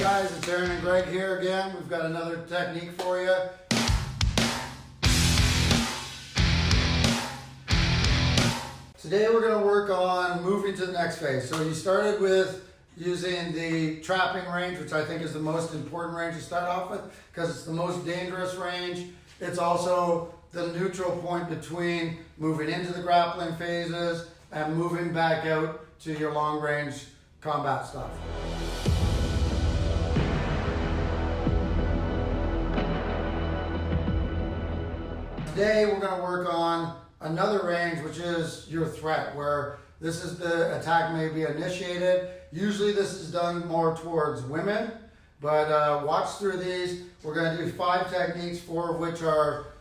guys, it's Aaron and Greg here again. We've got another technique for you. Today we're going to work on moving to the next phase. So you started with using the trapping range, which I think is the most important range to start off with because it's the most dangerous range. It's also the neutral point between moving into the grappling phases and moving back out to your long range combat stuff. Today we're going to work on another range, which is your threat, where this is the attack may be initiated. Usually this is done more towards women, but watch through these. We're going to do 5 techniques, 4 of which are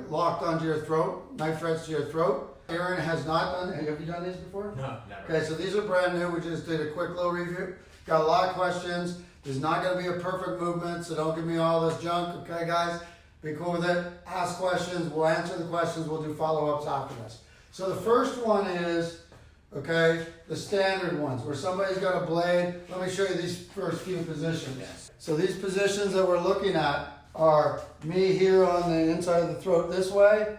locked onto your throat, knife threads to your throat. Aaron has not done, have you done these before? No, never. Okay, so these are brand new. We just did a quick little review. Got a lot of questions. There's not going to be a perfect movement, so don't give me all this junk, okay guys? Be cool with it. Ask questions. We'll answer the questions. We'll do follow-ups after this. So the first one is, okay, the standard ones where somebody's got a blade. Let me show you these first few positions. Yes. So these positions that we're looking at are me here on the inside of the throat this way,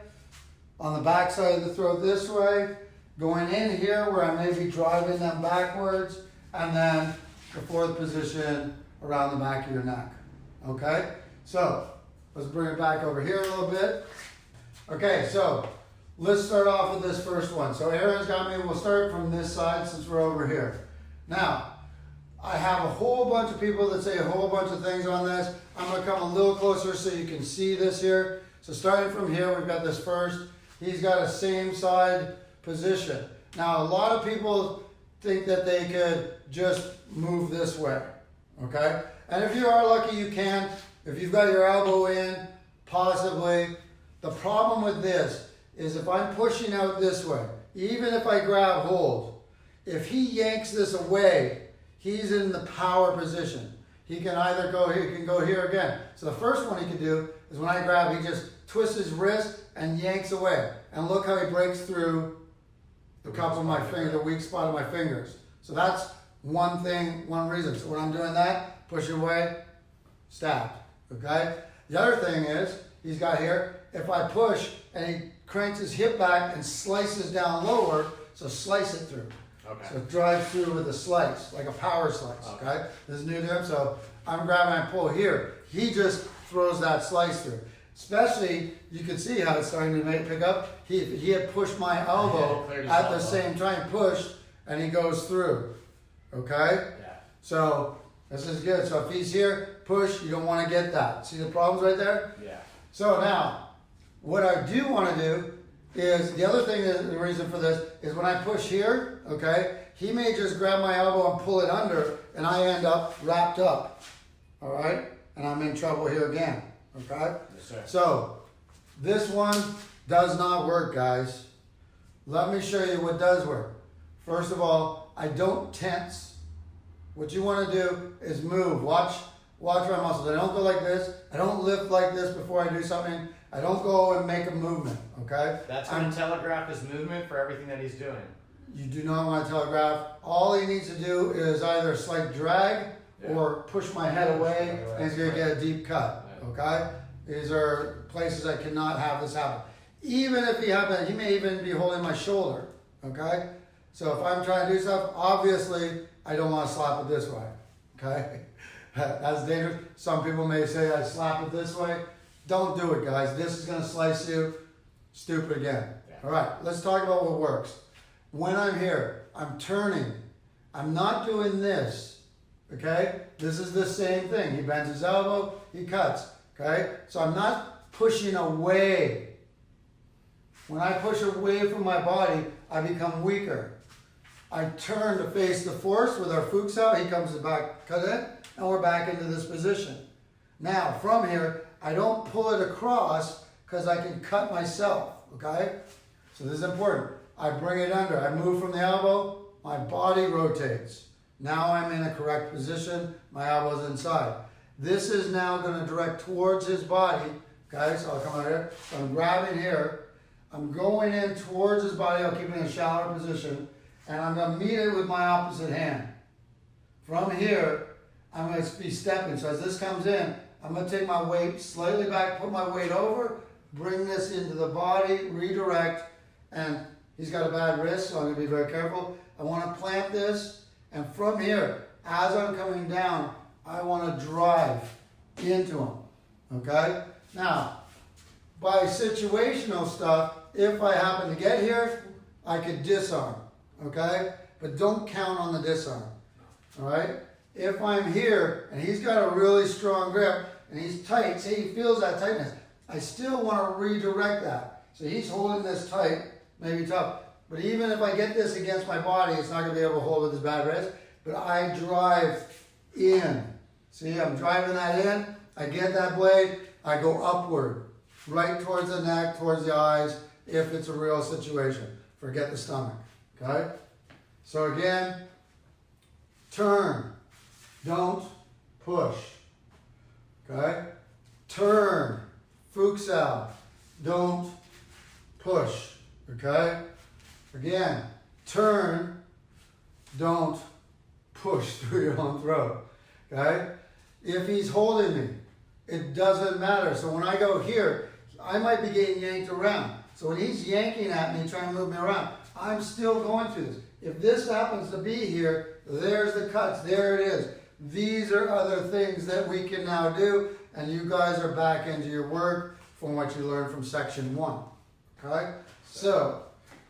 on the back side of the throat this way, going in here where I may be driving them backwards, and then the fourth position around the back of your neck. Okay? So let's bring it back over here a little bit. Okay, so let's start off with this first one. So Aaron's got me, we'll start from this side since we're over here. Now, I have a whole bunch of people that say a whole bunch of things on this. I'm gonna come a little closer so you can see this here. So starting from here, we've got this first. He's got a same side position. Now, a lot of people think that they could just move this way, okay? And if you are lucky, you can. If you've got your elbow in, possibly. The problem with this is if I'm pushing out this way, even if I grab hold, if he yanks this away, he's in the power position. He can either go here, he can go here again. So the first one he can do is when I grab, he just twists his wrist and yanks away. And look how he breaks through the cup of my finger, the weak spot of my fingers. So that's one thing, one reason. So when I'm doing that, pushing away, stab. Okay? The other thing is, he's got here, if I push and he cranks his hip back and slices down lower, so slice it through. Okay. So drive through with a slice, like a power slice, okay? This is new to him, so I'm grabbing and pull here. He just throws that slice through. Especially, you can see how it's starting to pick up. He had pushed my elbow at the same time, pushed, and he goes through, okay? Yeah. So this is good. So if he's here, push, you don't want to get that. See the problems right there? Yeah. So now, what I do want to do is, the other thing, the reason for this, is when I push here, okay, he may just grab my elbow and pull it under, and I end up wrapped up, all right? And I'm in trouble here again, okay? Yes, sir. So, this one does not work, guys. Let me show you what does work. First of all, I don't tense. What you want to do is move. Watch my muscles. I don't go like this. I don't lift like this before I do something. I don't go and make a movement, okay? That's going to telegraph his movement for everything that he's doing. You do not want to telegraph. All he needs to do is either slight drag or push my head away, and he's going to get a deep cut, okay? These are places I cannot have this happen. Even if he may even be holding my shoulder, okay? So if I'm trying to do stuff, obviously I don't want to slap it this way, okay? That's dangerous. Some people may say I slap it this way. Don't do it, guys. This is going to slice you. Stupid again. Yeah. All right, let's talk about what works. When I'm here, I'm turning. I'm not doing this, okay? This is the same thing. He bends his elbow, he cuts, okay? So I'm not pushing away. When I push away from my body, I become weaker. I turn to face the force with our fuchs out. He comes back, cut in, and we're back into this position. Now, from here, I don't pull it across because I can cut myself, okay? So this is important. I bring it under. I move from the elbow. My body rotates. Now I'm in a correct position. My elbow's inside. This is now going to direct towards his body. Okay, so I'll come out here. So I'm grabbing here. I'm going in towards his body. I'll keep it in a shallower position. And I'm going to meet it with my opposite hand. From here, I'm going to be stepping. So as this comes in, I'm going to take my weight slightly back, put my weight over, bring this into the body, redirect, and he's got a bad wrist, so I'm going to be very careful. I want to plant this, and from here, as I'm coming down, I want to drive into him, okay? Now, by situational stuff, if I happen to get here, I could disarm, okay? But don't count on the disarm, all right? If I'm here, and he's got a really strong grip, and he's tight, say he feels that tightness, I still want to redirect that. So he's holding this tight, maybe tough. But even if I get this against my body, it's not going to be able to hold with his bad wrist. But I drive in. See, I'm driving that in. I get that blade. I go upward, right towards the neck, towards the eyes, if it's a real situation. Forget the stomach, okay? So again, turn. Don't push, okay? Turn. Fuchs out. Don't push, okay? Again, turn, don't push through your own throat, okay? If he's holding me, it doesn't matter. So when I go here, I might be getting yanked around. So when he's yanking at me, trying to move me around, I'm still going through this. If this happens to be here, there's the cuts, there it is. These are other things that we can now do, and you guys are back into your work from what you learned from section 1, okay? So,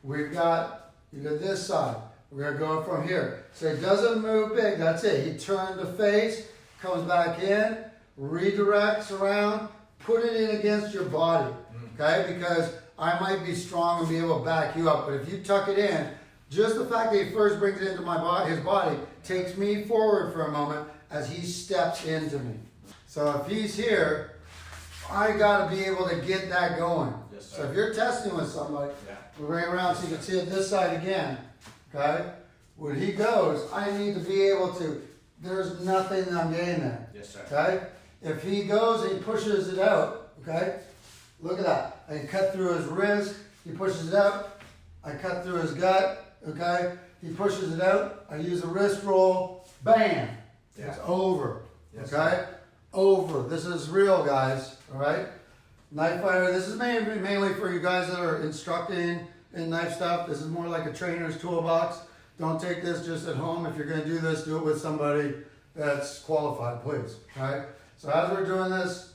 we've got, you got this side. We're going to go from here. So it doesn't move big. That's it. He turned the face, comes back in, redirects around, put it in against your body. Okay? Because I might be strong and be able to back you up. But if you tuck it in, just the fact that he first brings it into my body, his body, takes me forward for a moment as he steps into me. So if he's here, I got to be able to get that going. Yes, sir. So if you're testing with somebody, we'll bring it around so you can see it this side again. Okay? When he goes, I need to be able to, there's nothing that I'm getting there. Yes, sir. Okay? If he goes and he pushes it out, okay? Look at that. I cut through his wrist, he pushes it out. I cut through his gut, okay? He pushes it out. I use a wrist roll, bam! Yeah. It's over. Yes, Okay? sir. Over. This is real, guys. All right? Knife fighter. This is mainly for you guys that are instructing in knife stuff. This is more like a trainer's toolbox. Don't take this just at home. If you're going to do this, do it with somebody that's qualified, please. Okay? So as we're doing this,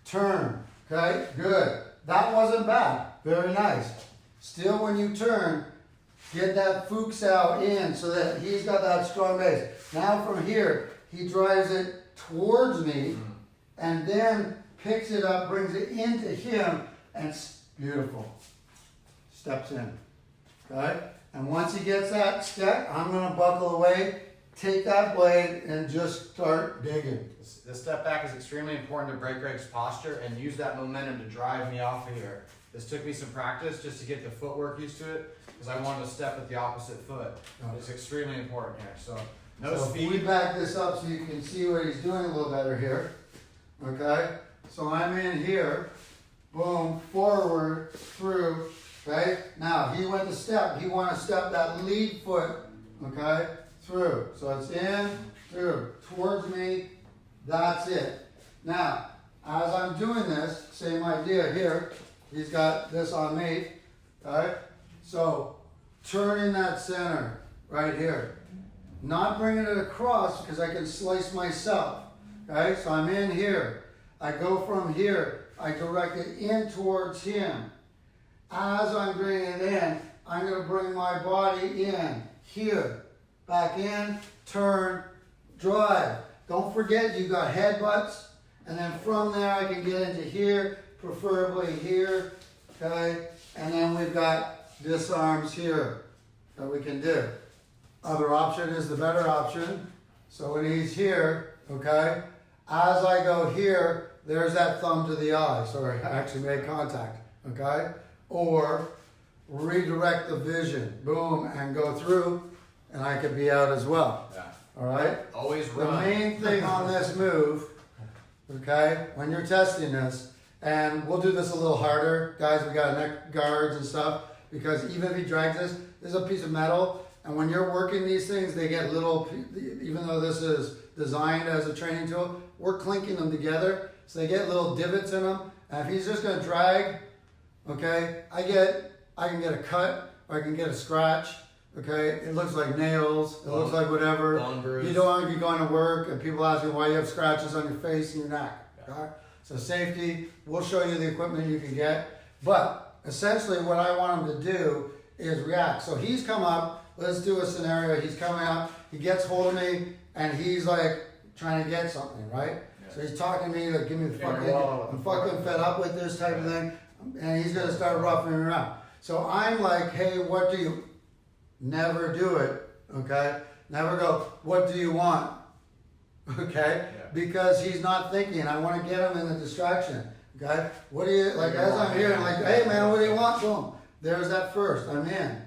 turn. Okay? Good. That wasn't bad. Very nice. Still, when you turn, get that Fuchs out in so that he's got that strong base. Now from here, he drives it towards me and then picks it up, brings it into him, and it's beautiful. Steps in. Okay? And once he gets that step, I'm going to buckle away, take that blade, and just start digging. This step back is extremely important to break Greg's posture and use that momentum to drive me off of here. This took me some practice just to get the footwork used to it because I wanted to step with the opposite foot. It's extremely important here. So no So speed. if we back this up so you can see what he's doing a little better here. Okay? So I'm in here. Boom. Forward. Through. Okay? Now, he went to step. He wanted to step that lead foot. Okay? Through. So it's in. Through. Towards me. That's it. Now, as I'm doing this, same idea here. He's got this on me. Okay? So, turning that center right here. Not bringing it across because I can slice myself. Okay, so I'm in here. I go from here. I direct it in towards him. As I'm bringing it in, I'm going to bring my body in. Here. Back in. Turn. Drive. Don't forget you got headbutts. And then from there I can get into here. Preferably here. Okay. And then we've got disarms here that we can do. Other option is the better option. So when he's here, okay, as I go here, there's that thumb to the eye. Sorry, I actually made contact, okay? Or redirect the vision, boom, and go through, and I could be out as well. Yeah. All right? Always The run. main thing on this move, okay, when you're testing this, and we'll do this a little harder, guys, we got neck guards and stuff, because even if he drags this is a piece of metal, and when you're working these things, they get little, even though this designed as a training tool. We're clinking them together so they get little divots in them. And if he's just gonna drag, okay, I can get a cut or I can get a scratch. Okay, it looks like nails, it looks like whatever. You don't want to be going to work and people ask you why you have scratches on your face and your neck. Okay? So safety, we'll show you the equipment you can get. But essentially what I want him to do is react. So he's come up, let's do a scenario, he's coming up, he gets hold of me and he's like trying to get something, right? Yeah. So he's talking to me, like, give me the fucking, I'm fucking fed up with this type of thing. And he's gonna start roughing me around. So I'm like, hey, what do you, never do it, okay? Never go, what do you want? Okay? Yeah. Because he's not thinking, I want to get him in the distraction. Okay? What do you, like, as I'm here, I'm like, hey man, what do you want? Boom. There's that first. I'm in.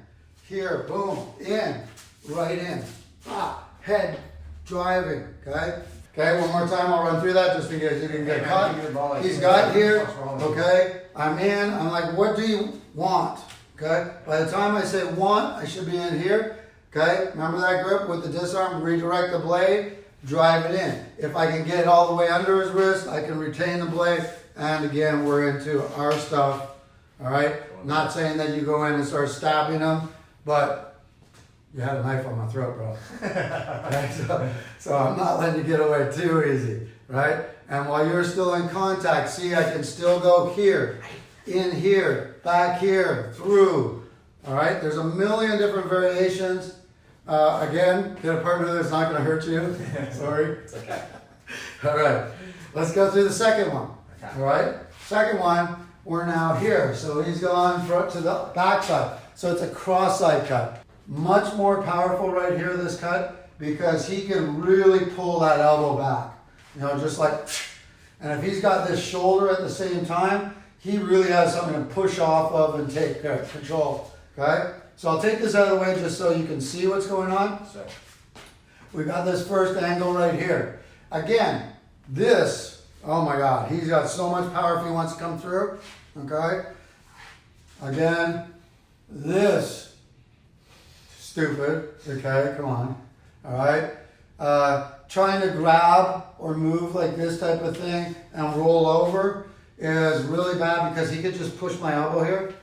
Here, boom, in, right in. Ah, head, driving, okay? Okay, one more time, I'll run through that just in case you didn't get caught. He's got here, okay? I'm in, I'm like, what do you want? Okay, by the time I say want, I should be in here. Okay, remember that grip with the disarm, redirect the blade, drive it in. If I can get it all the way under his wrist, I can retain the blade. And again, we're into our stuff. All right, not saying that you go in and start stabbing him, but you had a knife on my throat, bro. Okay, so I'm not letting you get away too easy, right? And while you're still in contact, see, I can still go here. In here, back here, through. All right, there's a million different variations. Again, get a partner that's not going to hurt you. Sorry. It's okay. All right, let's go through the second one. Okay. All right, second one, we're now here. So he's gone to the back side. So it's a cross-side cut. Much more powerful right here, this cut, because he can really pull that elbow back. You know, just like, and if he's got this shoulder at the same time, he really has something to push off of and take control, okay? So I'll take this out of the way just so you can see what's going on. So we got this first angle right here. Again, this, oh my God, he's got so much power if he wants to come through, okay? Again, this, stupid, okay, come on, all right? Trying to grab or move like this type of thing and roll over is really bad because he could just push my elbow here.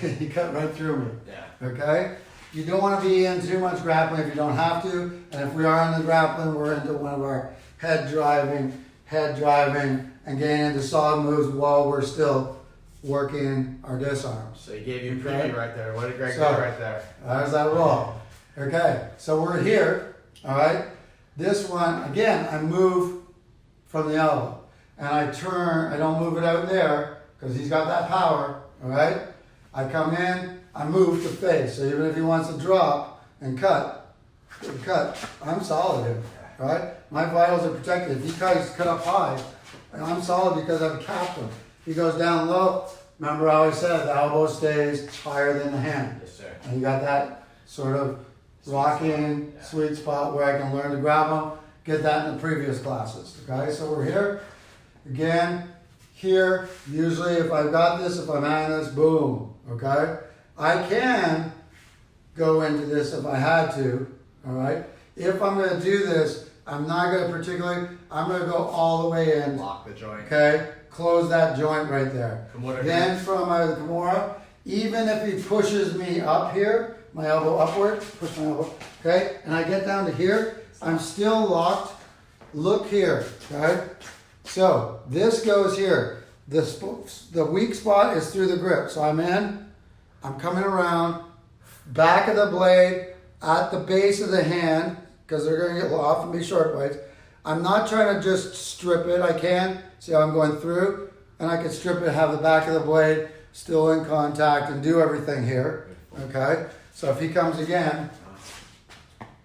He cut right through me. Yeah. Okay? You don't want to be in too much grappling if you don't have to. And if we are in the grappling, we're into one of our head driving, and getting into solid moves while we're still working our disarms. So he gave you a preview right there. What did Greg do right there? There's that roll. Okay, so we're here. All right? This one, again, I move from the elbow. And I turn, I don't move it out there because he's got that power, all right? I come in, I move to face. So even if he wants to drop and cut, I'm solid here, all right? My vitals are protected. If he cut up high, I'm solid because I've capped him. If he goes down low, remember I always said the elbow stays higher than the hand. Yes, sir. And you got that sort of rocking sweet spot where I can learn to grab him. Get that in the previous classes, okay? So we're here. Again, here, usually if I've got this, if I'm at this, boom, okay? I can go into this if I had to, all right? If I'm going to do this, I'm not going to particularly, I'm going to go all the way in. Lock the joint. Okay? Close that joint right there. Then from the Kimura, even if he pushes me up here, my elbow upward, push my elbow, okay? And I get down to here, I'm still locked. Look here, okay? So this goes here. The weak spot is through the grip. So I'm in, I'm coming around, back of the blade, at the base of the hand, because they're going to get off and be short bites. I'm not trying to just strip it. I can. See how I'm going through? And I can strip it, have the back of the blade still in contact and do everything here. Okay? So if he comes again,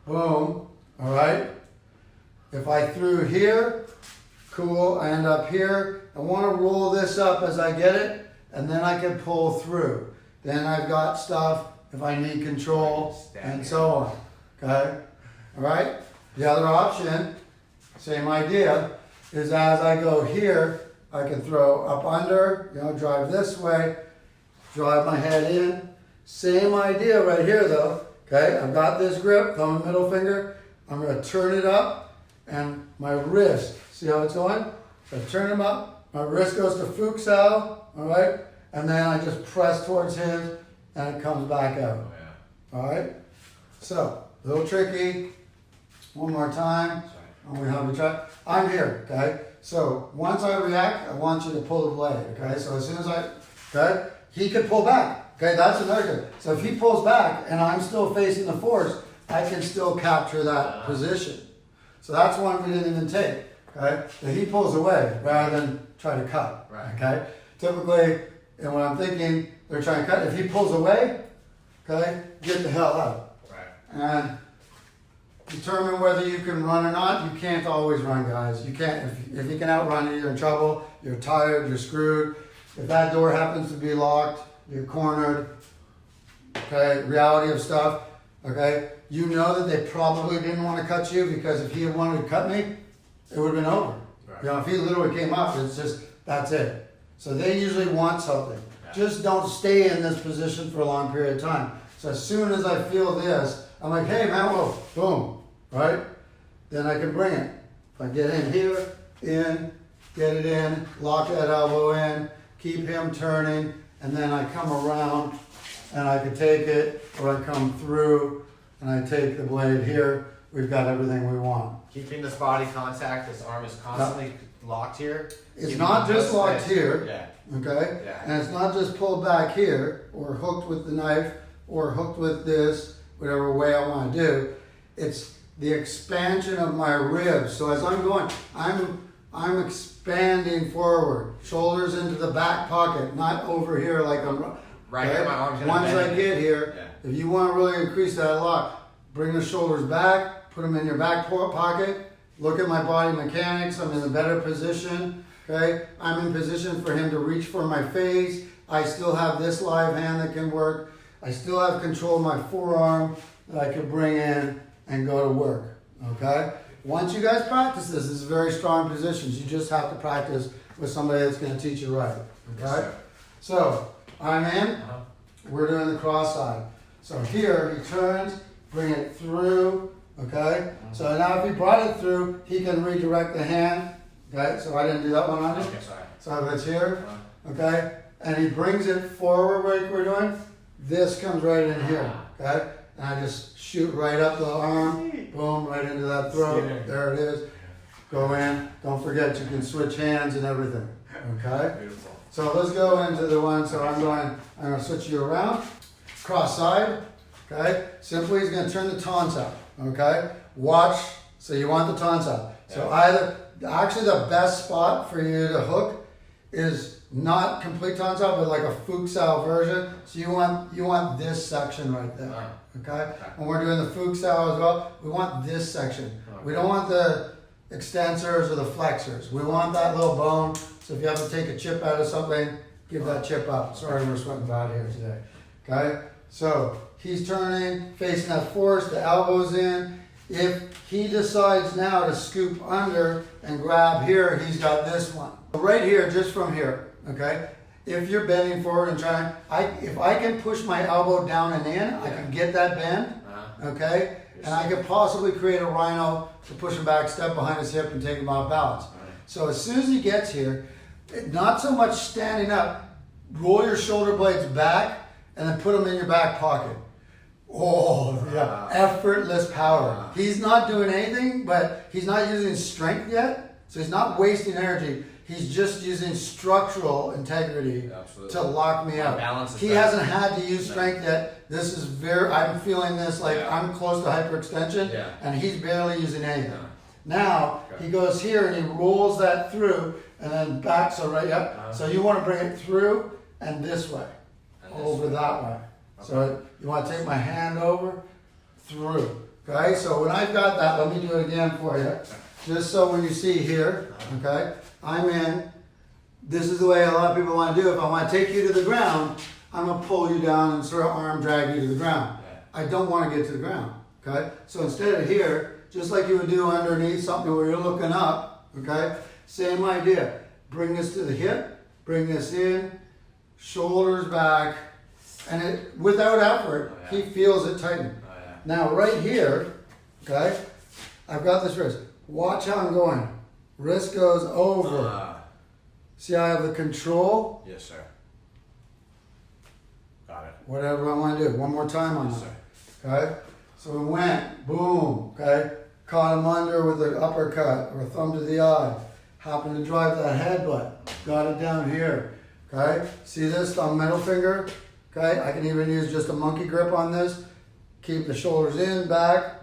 boom, all right? If I threw here, cool, I end up here. I want to roll this up as I get it, and then I can pull through. Then I've got stuff if I need control, and so on. Okay? All right? The other option, same idea, is as I go here, I can throw up under, drive this way, drive my head in. Same idea right here though. Okay? I've got this grip, thumb and middle finger. I'm going to turn it up, and my wrist, see how it's going? So I turn him up, my wrist goes to Fuchsal, all right? And then I just press towards him and it comes back out. Oh, yeah. All right? So, a little tricky. One more time. I'm gonna help you try. I'm here, okay? So, once I react, I want you to pull the blade, okay? So, as soon as okay? He could pull back, okay? That's another thing. So, if he pulls back and I'm still facing the force, I can still capture that position. So, that's one we didn't even take, okay? So, he pulls away rather than try to cut, okay? Typically, and when I'm thinking they're trying to cut, if he pulls away, okay, get the hell out. And determine whether you can run or not. You can't always run, guys. You can't. If you can outrun you, you're in trouble. You're tired. You're screwed. If that door happens to be locked, you're cornered. Okay, reality of stuff. Okay, you know that they probably didn't want to cut you because if he had wanted to cut me, it would have been over. You know, if he literally came up, it's just that's it. So they usually want something. Just don't stay in this position for a long period of time. So as soon as I feel this, I'm like, hey man, whoa, boom, right? Then I can bring it. If I get in here, get it in, lock that elbow in, keep him turning, and then I come around and I can take it, or I come through and I take the blade here. We've got everything we want. Keeping this body contact, this arm is constantly locked here. It's not just locked here, Yeah. okay? Yeah. And it's not just pulled back here, or hooked with the knife, or hooked with this, whatever way I want to do. It's the expansion of my ribs. So as I'm going, I'm expanding forward, shoulders into the back pocket, not over here like I'm. Right here, my arm's gonna Once bend. I get here, if you want to really increase that lock, bring the shoulders back, put them in your back pocket. Look at my body mechanics. I'm in a better position. Okay, I'm in position for him to reach for my face. I still have this live hand that can work. I still have control of my forearm that I can bring in and go to work. Okay. Once you guys practice this is very strong positions. You just have to practice with somebody that's going to teach you right. Okay. So I'm in. We're doing the cross side. So here he turns, bring it through. Okay. So now if he brought it through, he can redirect the hand. Okay. So I didn't do that one on you. Okay, sorry. So if it's here. Okay. And he brings it forward like we're doing. This comes right in here. Okay. And I just shoot right up the arm. Boom. Right into that throat. There it is. Go in. Don't forget you can switch hands and everything. Okay. Beautiful. So let's go into the one. So I'm going to switch you around. Cross side. Okay. Simply he's going to turn the taunts out. Okay. Watch. So you want the taunts out. So actually the best spot for you to hook is not complete taunts out, but like a Fuchsal version. So you want this section right there. Okay. When we're doing the Fuchsal as well, we want this section. We don't want the extensors or the flexors. We want that little bone. So if you have to take a chip out of something, give that chip up. Sorry, we're sweating bad here today. Okay. So he's turning, facing that force, the elbow's in. If he decides now to scoop under and grab here, he's got this one. Right here, just from here, okay? If you're bending forward and trying, if I can push my elbow down and in, I can get that bend, okay? And I could possibly create a rhino to push him back, step behind his hip and take him off balance. So as soon as he gets here, not so much standing up, roll your shoulder blades back and then put them in your back pocket. Oh, yeah. Effortless power. He's not doing anything, but he's not using strength yet. So he's not wasting energy. He's just using structural integrity to lock me up. He hasn't had to use strength yet. This is I'm feeling this like I'm close to hyperextension and he's barely using anything. Now he goes here and he rolls that through and then back, so right up. So you want to bring it through and this way, over that way. So you want to take my hand over, through. Okay, so when I've got that, let me do it again for you. Just so when you see here, okay, I'm in. This is the way a lot of people want to do it. If I want to take you to the ground, I'm going to pull you down and sort of arm drag you to the ground. I don't want to get to the ground. Okay, so instead of here, just like you would do underneath something where you're looking up, okay, same idea. Bring this to the hip, bring this in, shoulders back, and without effort, he feels it tighten. Now right here, okay, I've got this wrist. Watch how I'm going. Wrist goes over. See, I have the control. Yes, sir. Got it. Whatever I want to do. One more time on Yes, that. sir. Okay? So we went, boom, okay? Caught him under with an uppercut or a thumb to the eye. Happened to drive that headbutt. Got it down here. Okay? See this on middle finger? Okay? I can even use just a monkey grip on this. Keep the shoulders in, back.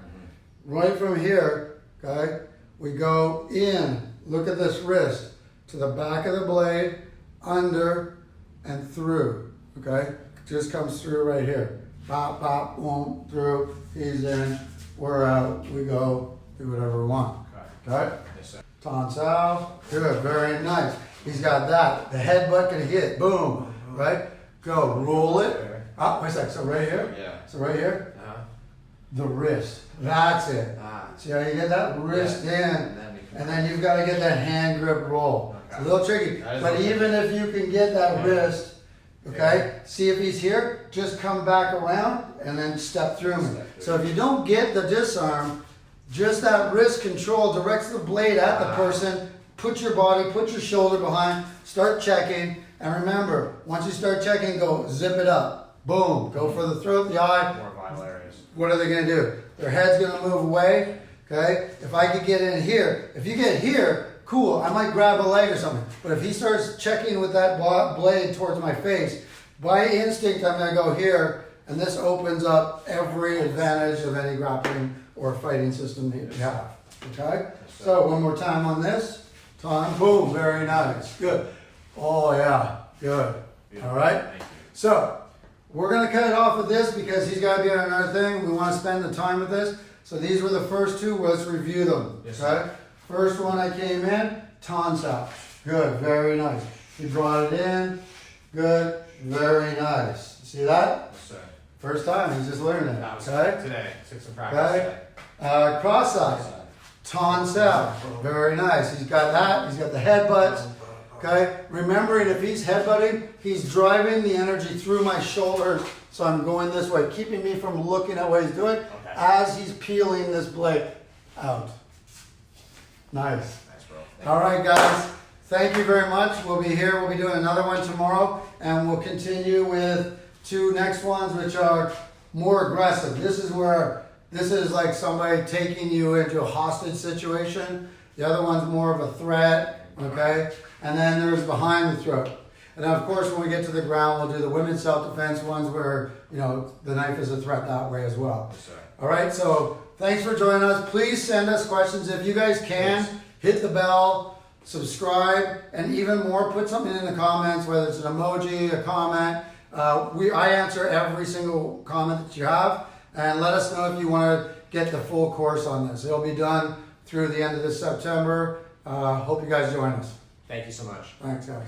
Right from here, okay? We go in. Look at this wrist. To the back of the blade, under, and through. Okay? Just comes through right here. Pop, pop, boom, through. He's in. We're out. We go. Do whatever we want. Okay? Yes, sir. Taunts out. Good. Very nice. He's got that. The headbutt can hit. Boom. Right? Go. Roll it. Ah, wait a sec. So right here? Yeah. So right here? The wrist. That's it. See how you get that wrist in? And then you've got to get that hand grip roll. It's a little tricky. But even if you can get that wrist, okay, see if he's here, just come back around and then step through me. So if you don't get the disarm, just that wrist control directs the blade at the person. Put your body, put your shoulder behind, start checking. And remember, once you start checking, go zip it up. Boom. Go for the throat, the eye. More vital areas. What What are they going to do? Their head's going to move away. Okay? If I could get in here, if you get here, cool, I might grab a leg or something. But if he starts checking with that blade towards my face, by instinct I'm going to go here, and this opens up every advantage of any grappling or fighting system that you have. Okay? So one more time on this. Time, boom, very nice. Good. Oh yeah, good. All right? Thank you. So, we're going to cut it off with this because he's got to be on another thing. We want to spend the time with this. So these were the first two. Let's review them. Yes, okay? First one I came in, taunts out. Good, very nice. He brought it in. Good, very nice. See that? Yes, sir. First time, he's just learning it. That was Okay? today. Took some practice Okay. today. Cross side. Taunts out. Very nice. He's got that. He's got the headbutts. Okay? Remembering if he's headbutting, he's driving the energy through my shoulder. So I'm going this way, keeping me from looking at what he's doing as he's peeling this blade out. Nice. Nice, bro. All right, guys. Thank you very much. We'll be here. We'll be doing another one tomorrow. And we'll continue with two next ones, which are more aggressive. This is like somebody taking you into a hostage situation. The other one's more of a threat. Okay? And then there's behind the throat. And of course, when we get to the ground, we'll do the women's self-defense ones where, you know, the knife is a threat that way as well. Yes, sir. All right, so thanks for joining us. Please send us questions if you guys can. Hit the bell, subscribe, and even more, put something in the comments, whether it's an emoji, a comment. I answer every single comment that you have, and let us know if you want to get the full course on this. It'll be done through the end of this September. Hope you guys join us. Thank you so much. Thanks, guys.